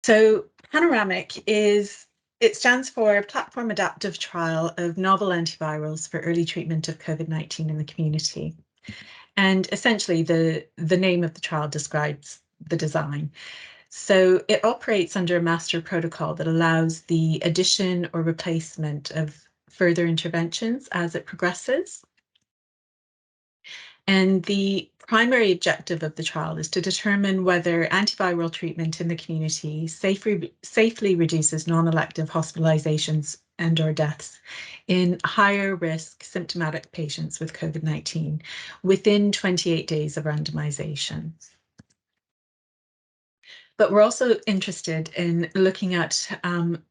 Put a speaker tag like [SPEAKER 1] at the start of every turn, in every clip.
[SPEAKER 1] So PANORAMIC it stands for Platform Adaptive Trial of Novel Antivirals for Early Treatment of COVID-19 in the Community. And essentially, the name of the trial describes the design. So it operates under a master protocol that allows the addition or replacement of further interventions as it progresses. And the primary objective of the trial is to determine whether antiviral treatment in the community safely reduces non-elective hospitalizations and/or deaths in higher risk symptomatic patients with COVID-19 within 28 days of randomization. But we're also interested in looking at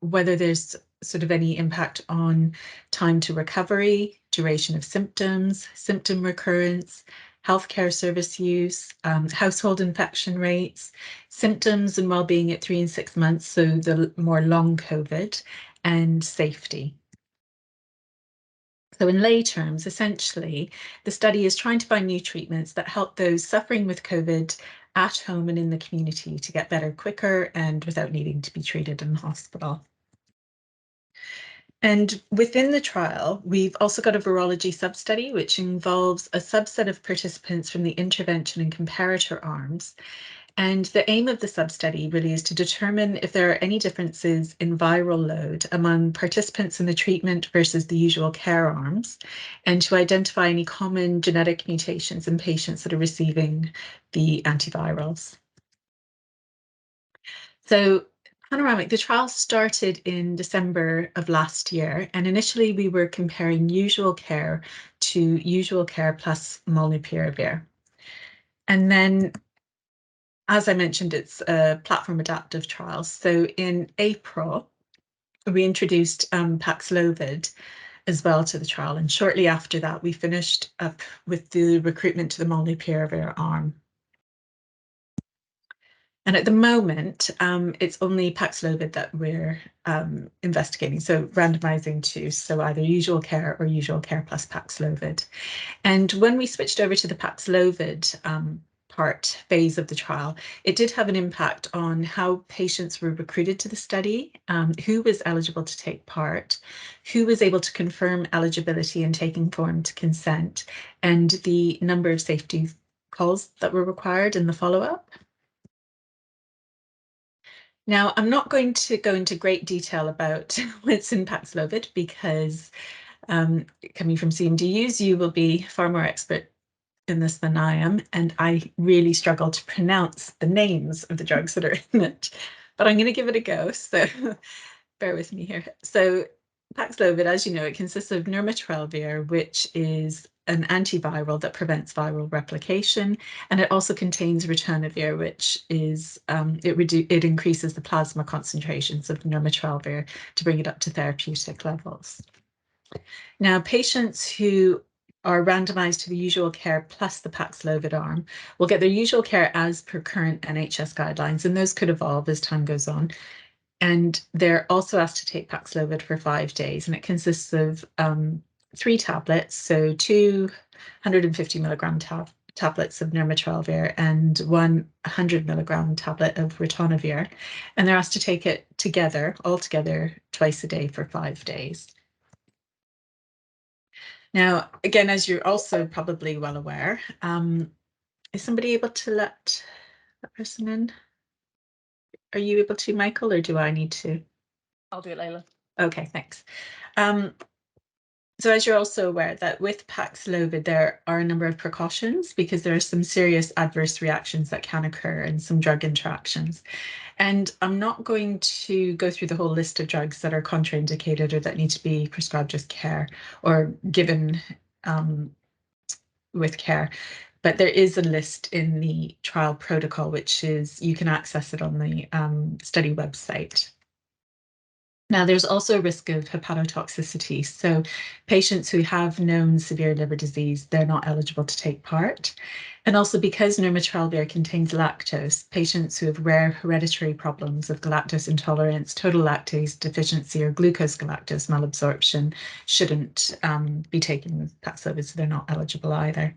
[SPEAKER 1] whether there's sort of any impact on time to recovery, duration of symptoms, symptom recurrence, healthcare service use, household infection rates, symptoms and well-being at 3 and 6 months, so the more long COVID, and safety. So in lay terms, essentially, the study is trying to find new treatments that help those suffering with COVID at home and in the community to get better quicker and without needing to be treated in hospital. And within the trial, we've also got a virology sub-study, which involves a subset of participants from the intervention and comparator arms. And the aim of the sub-study really is to determine if there are any differences in viral load among participants in the treatment versus the usual care arms, and to identify any common genetic mutations in patients that are receiving the antivirals. So PANORAMIC, the trial started in December of last year, and initially we were comparing usual care to usual care plus molnupiravir. And then, as I mentioned, it's a platform adaptive trial. So in April, we introduced Paxlovid as well to the trial. And shortly after that, we finished up with the recruitment to the molnupiravir arm. And at the moment, it's only Paxlovid that we're investigating, so randomizing to, so either usual care or usual care plus Paxlovid. And when we switched over to the Paxlovid phase of the trial, it did have an impact on how patients were recruited to the study, who was eligible to take part, who was able to confirm eligibility and take informed consent, and the number of safety calls that were required in the follow-up. Now, I'm not going to go into great detail about what's in Paxlovid because coming from CMDUs, you will be far more expert in this than I am, and I really struggle to pronounce the names of the drugs that are in it, but I'm going to give it a go, so bear with me here. So Paxlovid, as you know, it consists of nirmatrelvir, which is an antiviral that prevents viral replication, and it also contains ritonavir, which is it increases the plasma concentrations of nirmatrelvir to bring it up to therapeutic levels. Now, patients who are randomized to the usual care plus the Paxlovid arm will get their usual care as per current NHS guidelines, and those could evolve as time goes on. And they're also asked to take Paxlovid for 5 days, and it consists of 3 tablets, so 250 milligram tablets of nirmatrelvir and 100 milligram tablet of ritonavir, and they're asked to take it all together, twice a day for 5 days. Now, again, as you're also probably well aware, is somebody able to let that person in? Are you able to, Michael, or do I need to?
[SPEAKER 2] I'll do it, Layla.
[SPEAKER 1] Okay, thanks. So as you're also aware that with Paxlovid, there are a number of precautions because there are some serious adverse reactions that can occur and some drug interactions. And I'm not going to go through the whole list of drugs that are contraindicated or that need to be prescribed as care or given with care. But there is a list in the trial protocol, which is, you can access it on the study website. Now, there's also a risk of hepatotoxicity. So patients who have known severe liver disease, they're not eligible to take part. And also because nirmatrelvir contains lactose, patients who have rare hereditary problems of galactose intolerance, total lactase deficiency, or glucose galactose malabsorption shouldn't be taking Paxlovid, so they're not eligible either.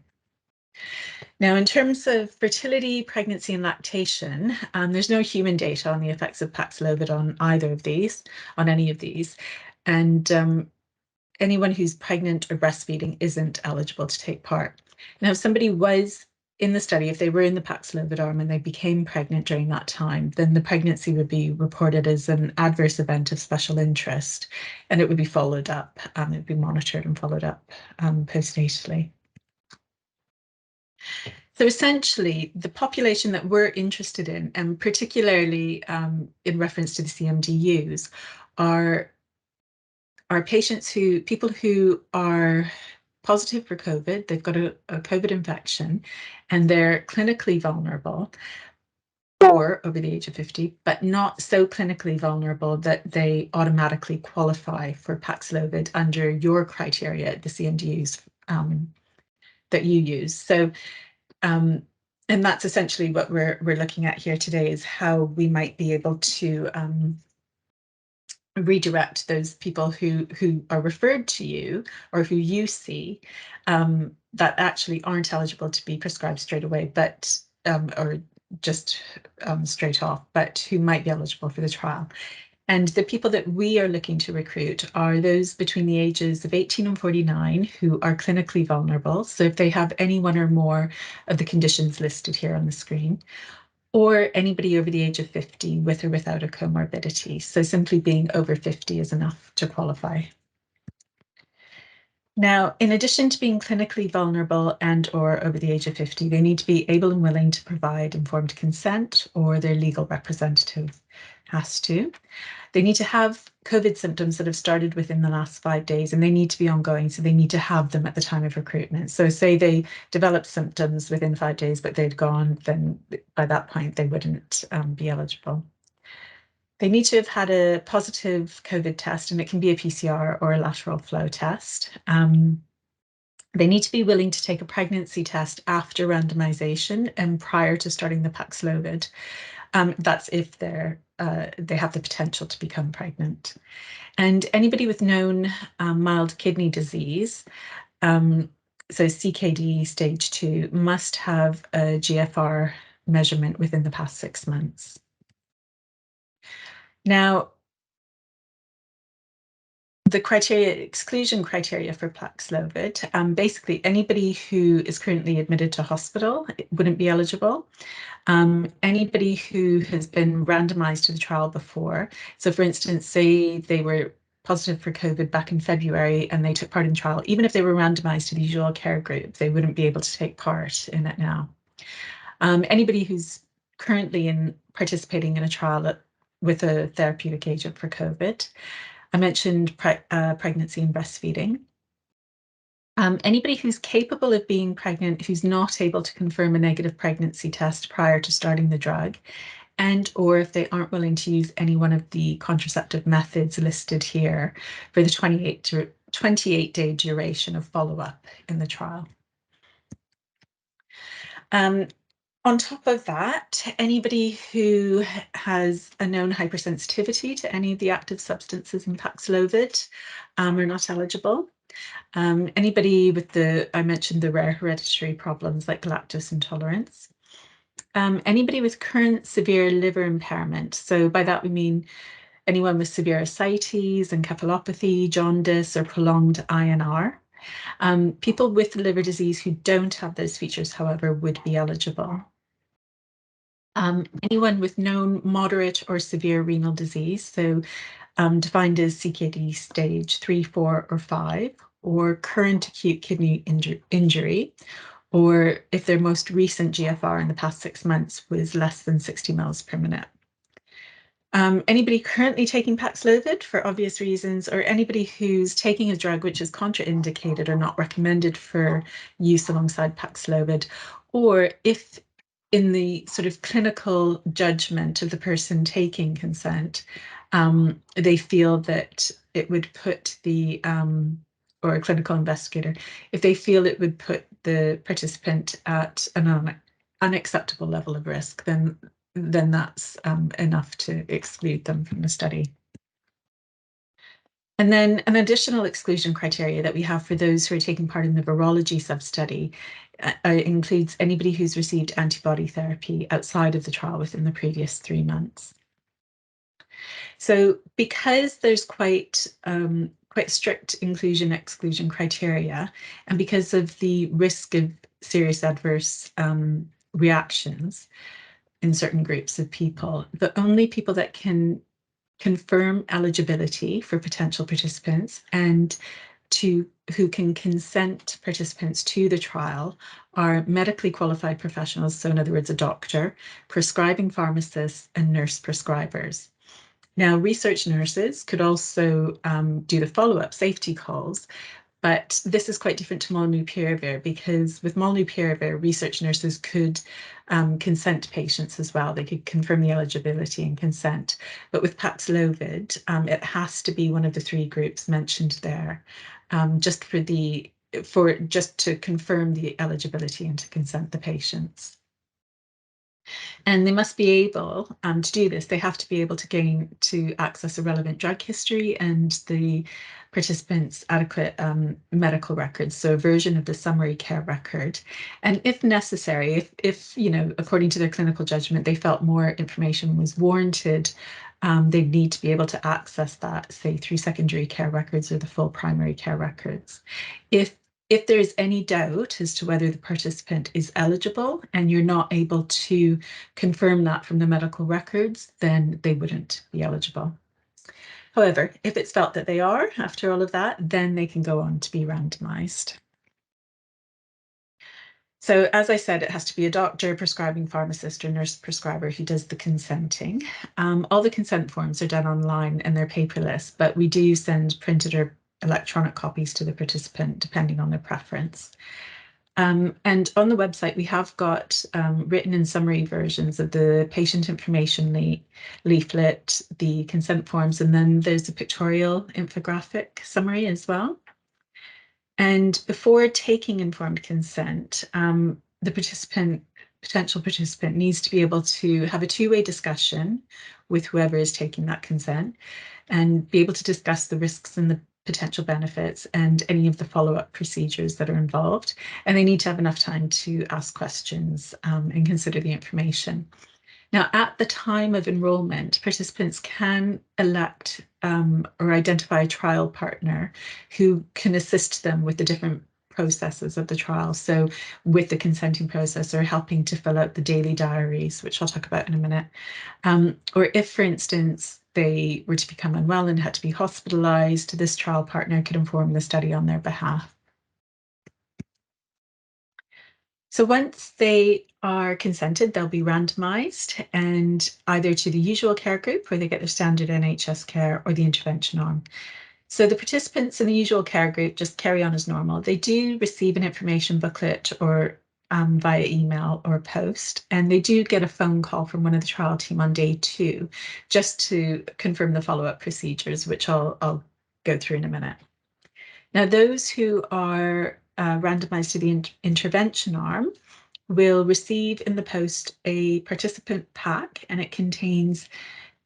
[SPEAKER 1] Now, in terms of fertility, pregnancy, and lactation, there's no human data on the effects of Paxlovid on either of these, on any of these. And anyone who's pregnant or breastfeeding isn't eligible to take part. Now, if somebody was in the study, if they were in the Paxlovid arm and they became pregnant during that time, then the pregnancy would be reported as an adverse event of special interest, and it would be followed up. It would be monitored and followed up postnatally. So essentially, the population that we're interested in, and particularly in reference to the CMDUs, are people who are positive for COVID, they've got a COVID infection, and they're clinically vulnerable or over the age of 50, but not so clinically vulnerable that they automatically qualify for Paxlovid under your criteria, the CMDUs that you use. So and that's essentially what we're looking at here today, is how we might be able to redirect those people who are referred to you or who you see that actually aren't eligible to be prescribed straight away, but or just straight off, but who might be eligible for the trial. And the people that we are looking to recruit are those between the ages of 18 and 49 who are clinically vulnerable. So if they have any one or more of the conditions listed here on the screen, or anybody over the age of 50 with or without a comorbidity. So simply being over 50 is enough to qualify. Now, in addition to being clinically vulnerable and or over the age of 50, they need to be able and willing to provide informed consent, or their legal representative has to. They need to have COVID symptoms that have started within the last 5 days, and they need to be ongoing. So they need to have them at the time of recruitment. So say they developed symptoms within 5 days, but they'd gone, then by that point, they wouldn't be eligible. They need to have had a positive COVID test, and it can be a PCR or a lateral flow test. They need to be willing to take a pregnancy test after randomization and prior to starting the Paxlovid. That's if they have the potential to become pregnant. And anybody with known mild kidney disease, so CKD stage 2, must have a GFR measurement within the past 6 months. Now, the exclusion criteria for Paxlovid, basically anybody who is currently admitted to hospital wouldn't be eligible. Anybody who has been randomized to the trial before, so for instance, say they were positive for COVID back in February and they took part in the trial, even if they were randomized to the usual care group, they wouldn't be able to take part in it now. Anybody who's currently participating in a trial with a therapeutic agent for COVID. I mentioned pregnancy and breastfeeding. Anybody who's capable of being pregnant, who's not able to confirm a negative pregnancy test prior to starting the drug, and or if they aren't willing to use any one of the contraceptive methods listed here for the 28-day duration of follow-up in the trial. On top of that, anybody who has a known hypersensitivity to any of the active substances in Paxlovid are not eligible. Anybody with I mentioned the rare hereditary problems like lactose intolerance. Anybody with current severe liver impairment. So by that we mean anyone with severe ascites, encephalopathy, jaundice, or prolonged INR. People with liver disease who don't have those features, however, would be eligible. Anyone with known moderate or severe renal disease, so defined as CKD stage 3, 4, or 5, or current acute kidney injury, or if their most recent GFR in the past 6 months was less than 60 mL per minute. Anybody currently taking Paxlovid for obvious reasons, or anybody who's taking a drug which is contraindicated or not recommended for use alongside Paxlovid, or if in the sort of clinical judgment of the person taking consent, they feel that it would put or a clinical investigator, if they feel it would put the participant at an unacceptable level of risk, then that's enough to exclude them from the study. And then an additional exclusion criteria that we have for those who are taking part in the virology sub-study includes anybody who's received antibody therapy outside of the trial within the previous 3 months. So because there's quite strict inclusion-exclusion criteria, and because of the risk of serious adverse reactions in certain groups of people, the only people that can confirm eligibility for potential participants and who can consent participants to the trial are medically qualified professionals, so in other words, a doctor, prescribing pharmacists, and nurse prescribers. Now, research nurses could also do the follow-up safety calls, but this is quite different to molnupiravir because with molnupiravir, research nurses could consent patients as well. They could confirm the eligibility and consent. But with Paxlovid, it has to be one of the 3 groups mentioned there, just to confirm the eligibility and to consent the patients. And they must be able to do this. They have to be able to access a relevant drug history and the participants' adequate medical records, so a version of the summary care record. And if necessary, if according to their clinical judgment, they felt more information was warranted, they need to be able to access that, say, through secondary care records or the full primary care records. If there is any doubt as to whether the participant is eligible and you're not able to confirm that from the medical records, then they wouldn't be eligible. However, if it's felt that they are after all of that, then they can go on to be randomized. So as I said, it has to be a doctor, prescribing pharmacist, or nurse prescriber who does the consenting. All the consent forms are done online and they're paperless, but we do send printed or electronic copies to the participant depending on their preference. And on the website, we have got written and summary versions of the patient information leaflet, the consent forms, and then there's a pictorial infographic summary as well. And before taking informed consent, the potential participant needs to be able to have a 2-way discussion with whoever is taking that consent and be able to discuss the risks and the potential benefits and any of the follow-up procedures that are involved. And they need to have enough time to ask questions and consider the information. Now, at the time of enrollment, participants can elect or identify a trial partner who can assist them with the different processes of the trial. So with the consenting process or helping to fill out the daily diaries, which I'll talk about in a minute. Or if, for instance, they were to become unwell and had to be hospitalized, this trial partner could inform the study on their behalf. So once they are consented, they'll be randomized and either to the usual care group where they get their standard NHS care or the intervention arm. So the participants in the usual care group just carry on as normal. They do receive an information booklet or via email or post, and they do get a phone call from one of the trial team on day 2, just to confirm the follow-up procedures, which I'll go through in a minute. Now, those who are randomized to the intervention arm will receive in the post a participant pack, and it contains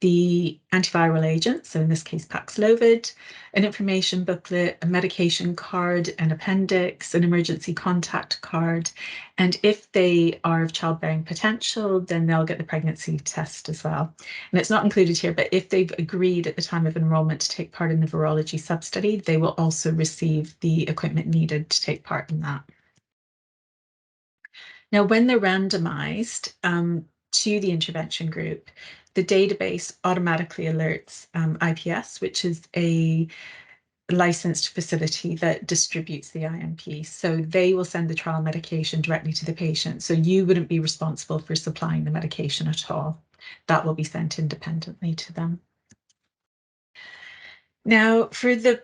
[SPEAKER 1] the antiviral agent, so in this case Paxlovid, an information booklet, a medication card, an appendix, an emergency contact card, and if they are of childbearing potential, then they'll get the pregnancy test as well. And it's not included here, but if they've agreed at the time of enrollment to take part in the virology sub-study, they will also receive the equipment needed to take part in that. Now, when they're randomized to the intervention group, the database automatically alerts IPS, which is a licensed facility that distributes the IMP. So they will send the trial medication directly to the patient. So you wouldn't be responsible for supplying the medication at all. That will be sent independently to them. Now, for the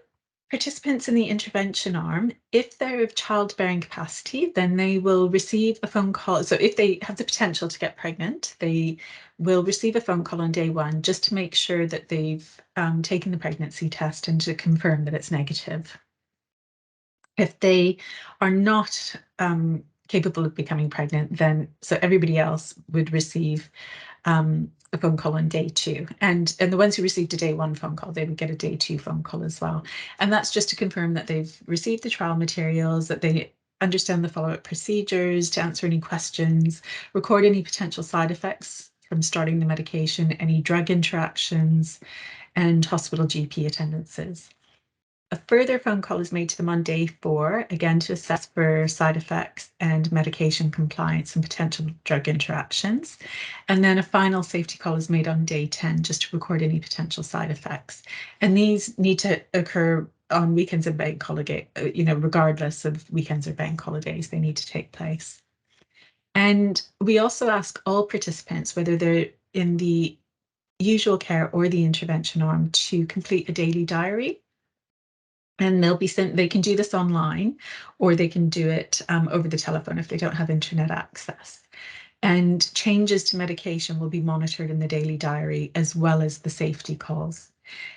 [SPEAKER 1] participants in the intervention arm, if they're of childbearing capacity, then they will receive a phone call. So if they have the potential to get pregnant, they will receive a phone call on day 1 just to make sure that they've taken the pregnancy test and to confirm that it's negative. If they are not capable of becoming pregnant, then so everybody else would receive a phone call on day 2. And the ones who received a day 1 phone call, they would get a day 2 phone call as well. And that's just to confirm that they've received the trial materials, that they understand the follow-up procedures, to answer any questions, record any potential side effects from starting the medication, any drug interactions, and hospital GP attendances. A further phone call is made to them on day 4, again to assess for side effects and medication compliance and potential drug interactions. And then a final safety call is made on day 10 just to record any potential side effects. And these need to occur on weekends and bank holiday, regardless of weekends or bank holidays, they need to take place. And we also ask all participants, whether they're in the usual care or the intervention arm, to complete a daily diary. And they'll be sent, they can do this online, or they can do it over the telephone if they don't have internet access. And changes to medication will be monitored in the daily diary, as well as the safety calls.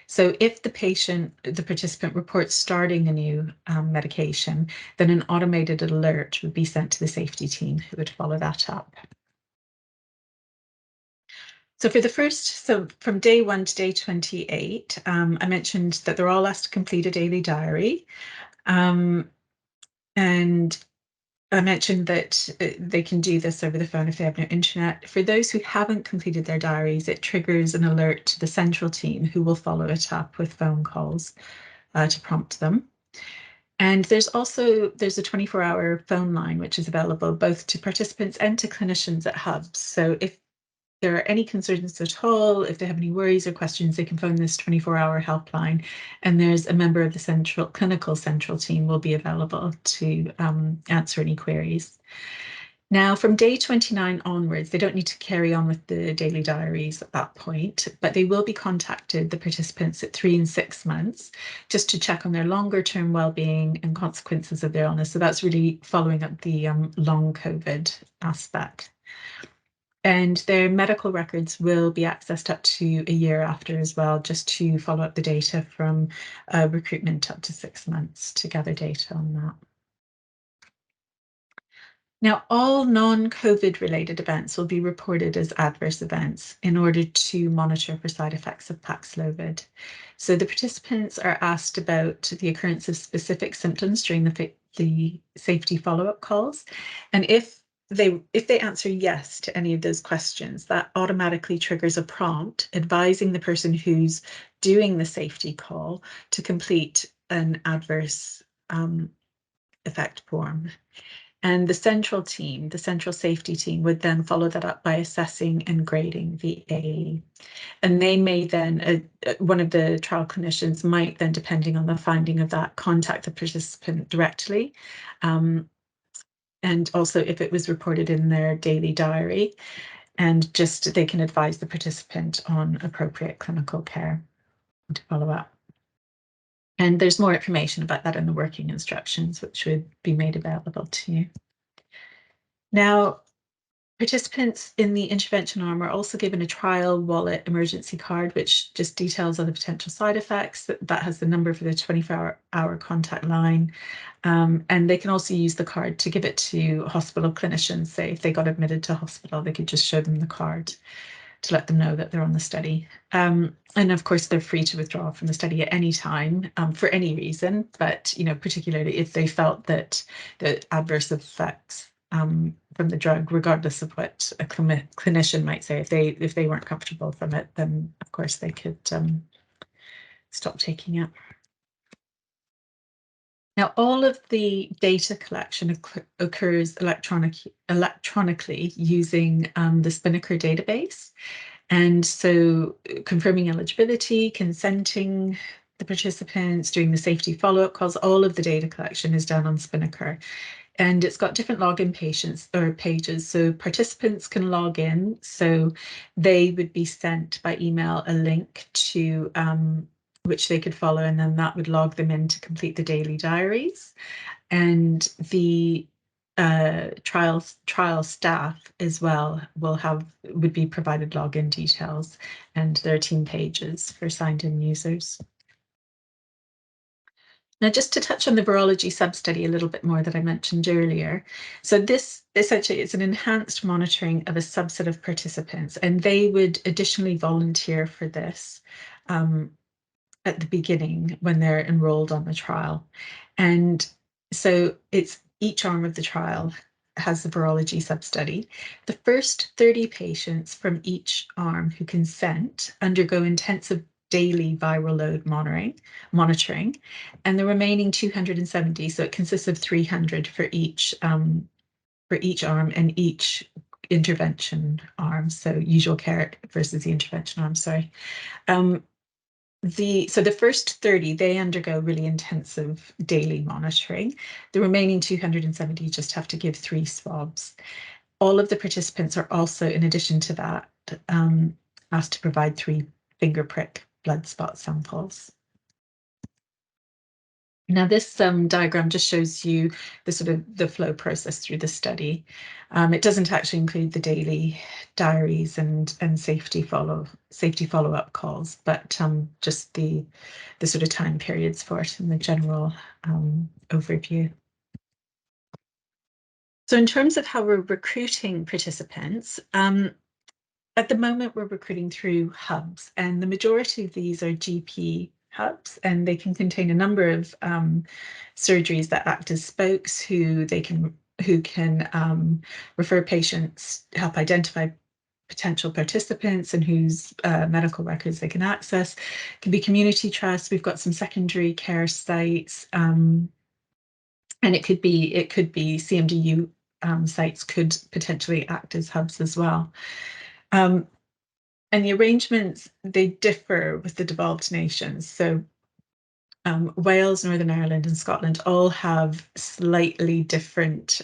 [SPEAKER 1] So if the participant reports starting a new medication, then an automated alert would be sent to the safety team who would follow that up. So from day 1 to day 28, I mentioned that they're all asked to complete a daily diary. And I mentioned that they can do this over the phone if they have no internet. For those who haven't completed their diaries, it triggers an alert to the central team, who will follow it up with phone calls to prompt them. And there's a 24-hour phone line, which is available both to participants and to clinicians at hubs. So if there are any concerns at all, if they have any worries or questions, they can phone this 24-hour helpline, and there's a member of the clinical central team will be available to answer any queries. Now, from day 29 onwards, they don't need to carry on with the daily diaries at that point, but they will be contacted, the participants, at 3 and 6 months, just to check on their longer term well-being and consequences of their illness. So that's really following up the long COVID aspect. And their medical records will be accessed up to a year after as well, just to follow up the data from recruitment up to 6 months to gather data on that. Now, all non-COVID related events will be reported as adverse events in order to monitor for side effects of Paxlovid. So the participants are asked about the occurrence of specific symptoms during the safety follow-up calls. And if they answer yes to any of those questions, that automatically triggers a prompt advising the person who's doing the safety call to complete an adverse effect form. And the central safety team, would then follow that up by assessing and grading the AE. And they may then, one of the trial clinicians might then, depending on the finding of that, contact the participant directly. And also if it was reported in their daily diary, and just they can advise the participant on appropriate clinical care to follow up. And there's more information about that in the working instructions, which would be made available to you. Now, participants in the intervention arm are also given a trial wallet emergency card, which just details other potential side effects. That has the number for the 24-hour contact line. And they can also use the card to give it to hospital clinicians. Say if they got admitted to hospital, they could just show them the card to let them know that they're on the study. And of course, they're free to withdraw from the study at any time for any reason, but particularly if they felt that the adverse effects from the drug, regardless of what a clinician might say, if they weren't comfortable from it, then of course they could stop taking it. Now, all of the data collection occurs electronically using the Spinnaker database. And so confirming eligibility, consenting the participants, doing the safety follow-up calls, all of the data collection is done on Spinnaker. And it's got different login pages. So participants can log in. So they would be sent by email a link to which they could follow, and then that would log them in to complete the daily diaries. And the trial staff as well would be provided login details and their team pages for signed in users. Now, just to touch on the virology sub-study a little bit more that I mentioned earlier. So this essentially is an enhanced monitoring of a subset of participants, and they would additionally volunteer for this at the beginning when they're enrolled on the trial. And so it's each arm of the trial has the virology sub-study. The first 30 patients from each arm who consent undergo intensive daily viral load monitoring, and the remaining 270, so it consists of 300 for each arm and each intervention arm, so usual care versus the intervention arm, sorry. So the first 30, they undergo really intensive daily monitoring. The remaining 270 just have to give 3 swabs. All of the participants are also, in addition to that, asked to provide 3 finger prick blood spot samples. Now this diagram just shows you the sort of the flow process through the study. It doesn't actually include the daily diaries and safety follow-up calls, but just the sort of time periods for it and the general overview. So in terms of how we're recruiting participants, at the moment we're recruiting through hubs, and the majority of these are GP hubs, and they can contain a number of surgeries that act as spokes who can refer patients, help identify potential participants and whose medical records they can access. It can be community trusts. We've got some secondary care sites, and it could be CMDU sites could potentially act as hubs as well. And the arrangements, they differ with the devolved nations. So Wales, Northern Ireland and Scotland all have slightly different,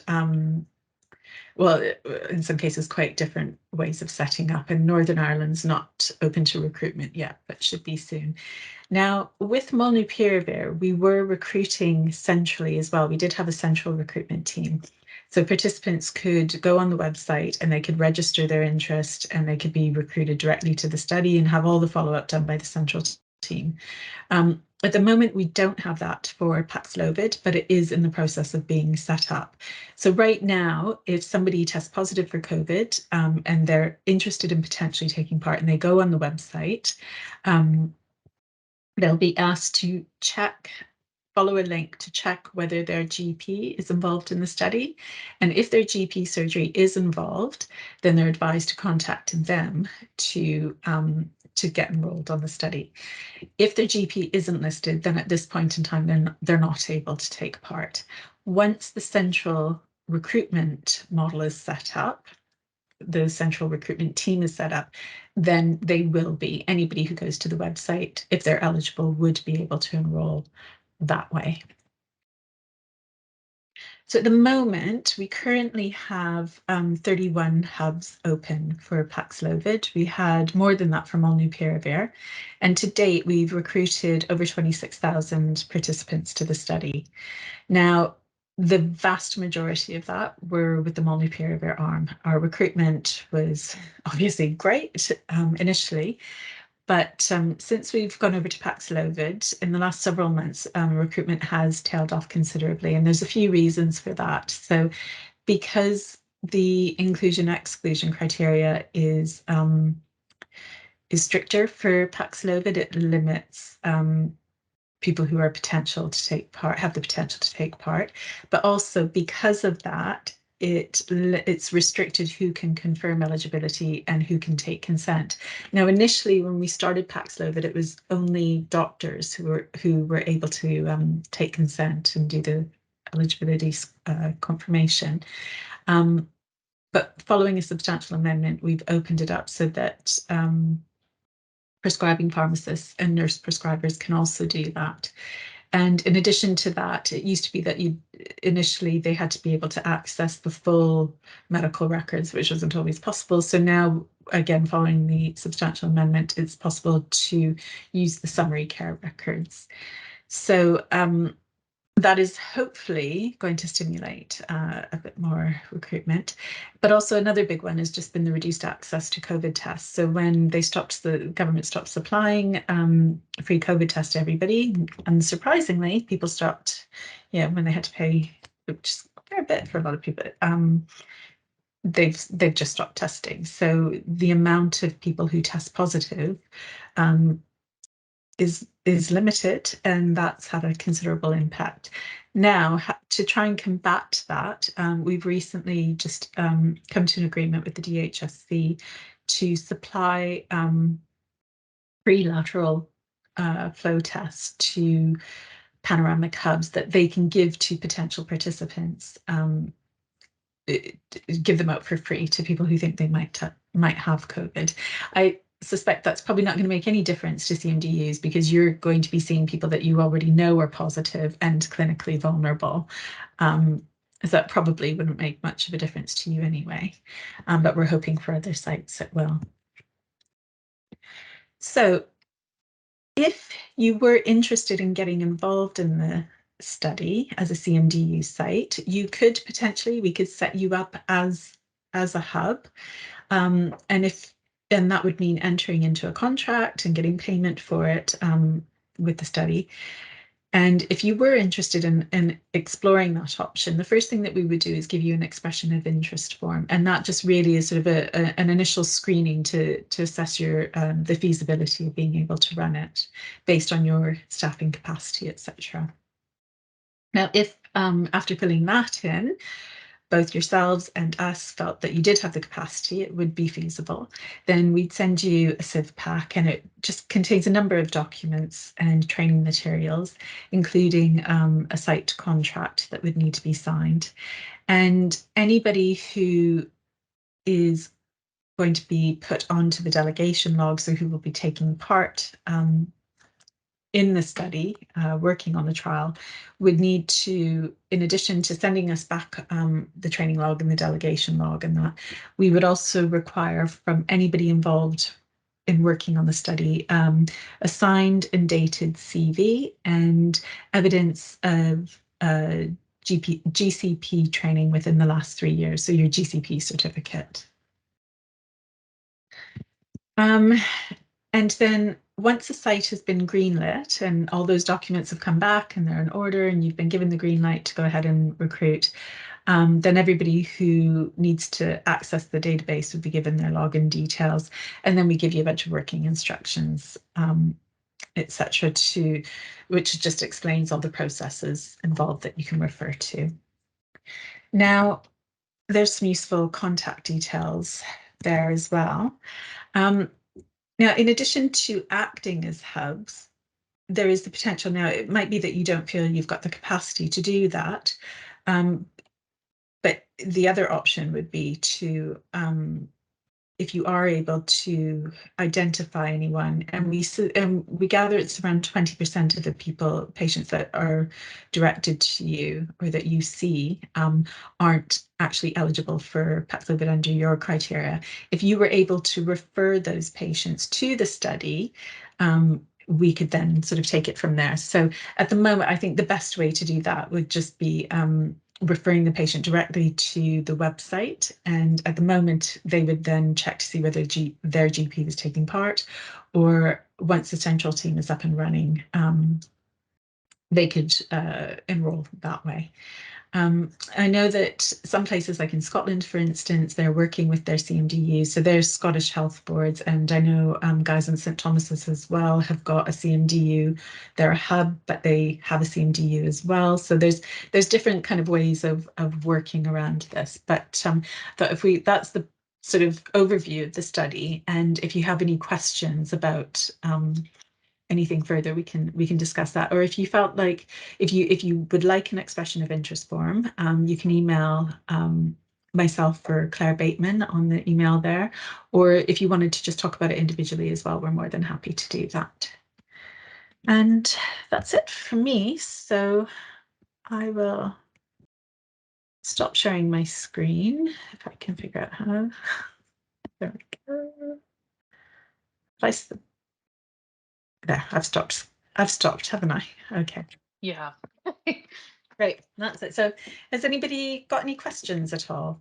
[SPEAKER 1] well, in some cases quite different ways of setting up, and Northern Ireland's not open to recruitment yet, but should be soon. Now, with Molnupiravir, we were recruiting centrally as well. We did have a central recruitment team. So participants could go on the website and they could register their interest and they could be recruited directly to the study and have all the follow-up done by the central team. At the moment, we don't have that for Paxlovid, but it is in the process of being set up. So right now, if somebody tests positive for COVID and they're interested in potentially taking part and they go on the website, they'll be asked to follow a link to check whether their GP is involved in the study. And if their GP surgery is involved, then they're advised to contact them to get enrolled on the study. If their GP isn't listed, then at this point in time, they're not able to take part. Once the central recruitment model is set up, the central recruitment team is set up, then they will be, anybody who goes to the website, if they're eligible, would be able to enroll that way. So at the moment, we currently have 31 hubs open for Paxlovid. We had more than that for Molnupiravir. And to date, we've recruited over 26,000 participants to the study. Now, the vast majority of that were with the Molnupiravir arm. Our recruitment was obviously great initially, but since we've gone over to Paxlovid in the last several months, recruitment has tailed off considerably, and there's a few reasons for that. So because the inclusion-exclusion criteria is stricter for Paxlovid, it limits people who are have the potential to take part, but also because of that, it's restricted who can confirm eligibility and who can take consent. Now, initially, when we started Paxlovid, it was only doctors who were able to take consent and do the eligibility confirmation. But following a substantial amendment, we've opened it up so that prescribing pharmacists and nurse prescribers can also do that. And in addition to that, it used to be that initially they had to be able to access the full medical records, which wasn't always possible. So now, again, following the substantial amendment, it's possible to use the summary care records. So that is hopefully going to stimulate a bit more recruitment. But also another big one has just been the reduced access to COVID tests. So when the government stopped supplying free COVID tests to everybody, unsurprisingly, people stopped, when they had to pay, which is a fair bit for a lot of people, they've just stopped testing. So the amount of people who test positive is limited, and that's had a considerable impact. Now, to try and combat that, we've recently just come to an agreement with the DHSC to supply free lateral flow tests to panoramic hubs that they can give to potential participants, give them out for free to people who think they might have COVID. I suspect that's probably not going to make any difference to CMDUs, because you're going to be seeing people that you already know are positive and clinically vulnerable. So that probably wouldn't make much of a difference to you anyway, but we're hoping for other sites it will. So if you were interested in getting involved in the study as a CMDU site, you could potentially, we could set you up as a hub. And that would mean entering into a contract and getting payment for it with the study. And if you were interested in exploring that option, the first thing that we would do is give you an expression of interest form. And that just really is sort of an initial screening to assess your the feasibility of being able to run it based on your staffing capacity, etc. Now, if after filling that in, both yourselves and us felt that you did have the capacity, it would be feasible, then we'd send you a civ pack, and it just contains a number of documents and training materials, including a site contract that would need to be signed. And anybody who is going to be put onto the delegation log, so who will be taking part in the study, working on the trial, would need to, in addition to sending us back the training log and the delegation log and that, we would also require from anybody involved in working on the study a signed and dated CV and evidence of GCP training within the last 3 years, so your GCP certificate. And then once the site has been greenlit and all those documents have come back and they're in order and you've been given the green light to go ahead and recruit, then everybody who needs to access the database would be given their login details. And then we give you a bunch of working instructions, etc., which just explains all the processes involved that you can refer to. Now, there's some useful contact details there as well. Now, in addition to acting as hubs, there is the potential. Now, it might be that you don't feel you've got the capacity to do that, but the other option would be to, if you are able to identify anyone, and we gather it's around 20% of the patients that are directed to you or that you see aren't actually eligible for Paxlovid under your criteria. If you were able to refer those patients to the study, we could then sort of take it from there. So at the moment, I think the best way to do that would just be referring the patient directly to the website, and at the moment they would then check to see whether their GP was taking part, or once the central team is up and running, they could enroll that way. I know that some places, like in Scotland, for instance, they're working with their CMDUs, so there's Scottish Health Boards, and I know guys in St Thomas's as well have got a CMDU. They're a hub, but they have a CMDU as well. So there's different kind of ways of working around this. But that's the sort of overview of the study, and if you have any questions about anything further, we can discuss that. Or if you felt like, if you would like an expression of interest form, you can email myself or Claire Bateman on the email there. Or if you wanted to just talk about it individually as well, we're more than happy to do that. And that's it for me. So I will stop sharing my screen if I can figure out how. There we go. There, I've stopped, haven't I? Okay.
[SPEAKER 2] Yeah.
[SPEAKER 1] Great, that's it. So has anybody got any questions at all?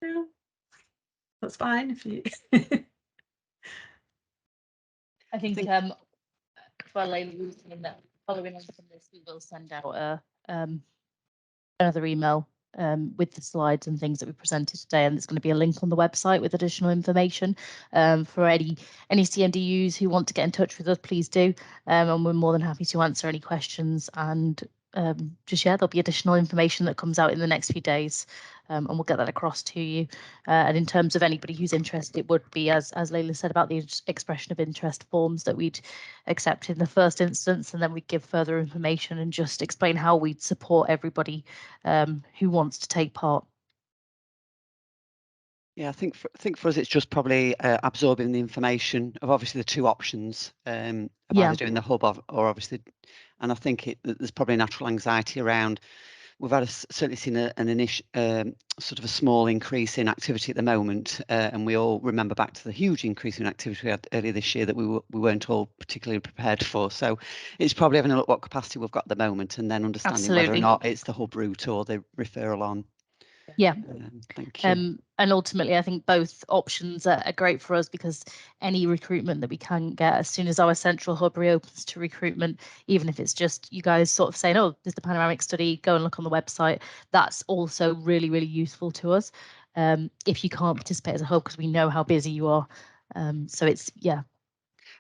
[SPEAKER 1] No, that's fine if you.
[SPEAKER 2] I think while I was saying that, following on from this, we will send out another email with the slides and things that we presented today, and there's going to be a link on the website with additional information for any CMDUs who want to get in touch with us. Please do, and we're more than happy to answer any questions. And just there'll be additional information that comes out in the next few days, and we'll get that across to you. And in terms of anybody who's interested, it would be, as Layla said, about the expression of interest forms that we'd accept in the first instance, and then we'd give further information and just explain how we'd support everybody who wants to take part.
[SPEAKER 3] Yeah, I think for us, it's just probably absorbing the information of obviously the two options of either doing the hub or obviously, and I think there's probably a natural anxiety around. We've certainly seen an initial sort of a small increase in activity at the moment, and we all remember back to the huge increase in activity we had earlier this year that we weren't all particularly prepared for. So it's probably having a look what capacity we've got at the moment, and then understanding whether or not it's the hub route or the referral on.
[SPEAKER 2] Yeah.
[SPEAKER 3] Thank you.
[SPEAKER 2] And ultimately, I think both options are great for us, because any recruitment that we can get as soon as our central hub reopens to recruitment, even if it's just you guys sort of saying, oh, there's the panoramic study, go and look on the website, that's also really, really useful to us if you can't participate as a hub, because we know how busy you are. So it's, yeah.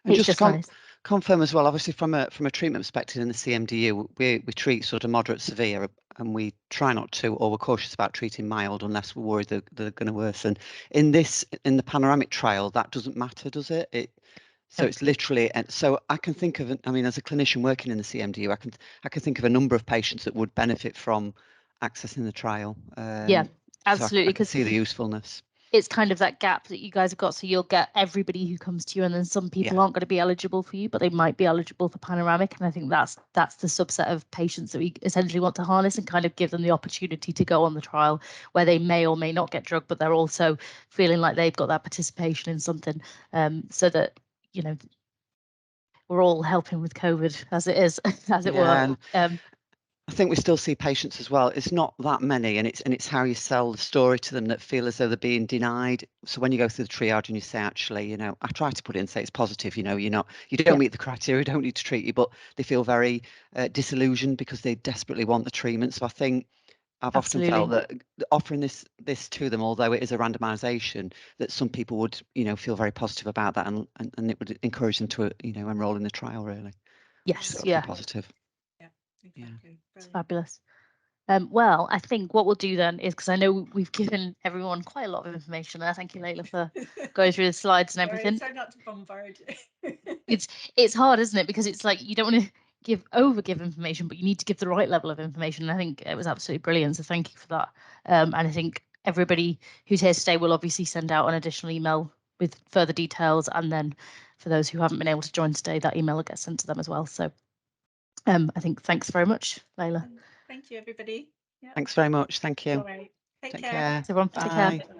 [SPEAKER 3] And it's just nice. Confirm as well, obviously from a treatment perspective in the CMDU, we treat sort of moderate severe, and we try not to, or we're cautious about treating mild unless we're worried they're going to worsen. In the panoramic trial, that doesn't matter, does it? So it's literally, and so I can think of, I mean, as a clinician working in the CMDU, I can think of a number of patients that would benefit from accessing the trial.
[SPEAKER 2] Yeah, absolutely.
[SPEAKER 3] So I can see the usefulness.
[SPEAKER 2] It's kind of that gap that you guys have got, so you'll get everybody who comes to you, and then some people aren't going to be eligible for you, but they might be eligible for panoramic. And I think that's the subset of patients that we essentially want to harness and kind of give them the opportunity to go on the trial, where they may or may not get drug, but they're also feeling like they've got that participation in something, so that, you know, we're all helping with COVID as it is, as it were.
[SPEAKER 3] I think we still see patients as well. It's not that many, and it's how you sell the story to them that feel as though they're being denied. So when you go through the triage and you say, actually, you know, I try to put it in and say it's positive. You know, you don't meet the criteria, don't need to treat you, but they feel very disillusioned because they desperately want the treatment. So I think I've often felt that offering this to them, although it is a randomisation, that some people would, you know, feel very positive about that, and it would encourage them to, you know, enrol in the trial. Really,
[SPEAKER 2] yes,
[SPEAKER 3] positive.
[SPEAKER 1] Exactly.
[SPEAKER 2] It's fabulous. Well, I think what we'll do then is, because I know we've given everyone quite a lot of information there. Thank you, Layla, for going through the slides and everything.
[SPEAKER 1] Sorry not to bombard.
[SPEAKER 2] It's hard, isn't it? Because it's like you don't want to give information, but you need to give the right level of information. And I think it was absolutely brilliant. So thank you for that. And I think everybody who's here today will obviously send out an additional email with further details. And then for those who haven't been able to join today, that email will get sent to them as well. So I think thanks very much, Layla.
[SPEAKER 1] Thank you, everybody.
[SPEAKER 3] Thanks very much. Thank you.
[SPEAKER 1] All right. Take care.
[SPEAKER 2] Everyone, take care.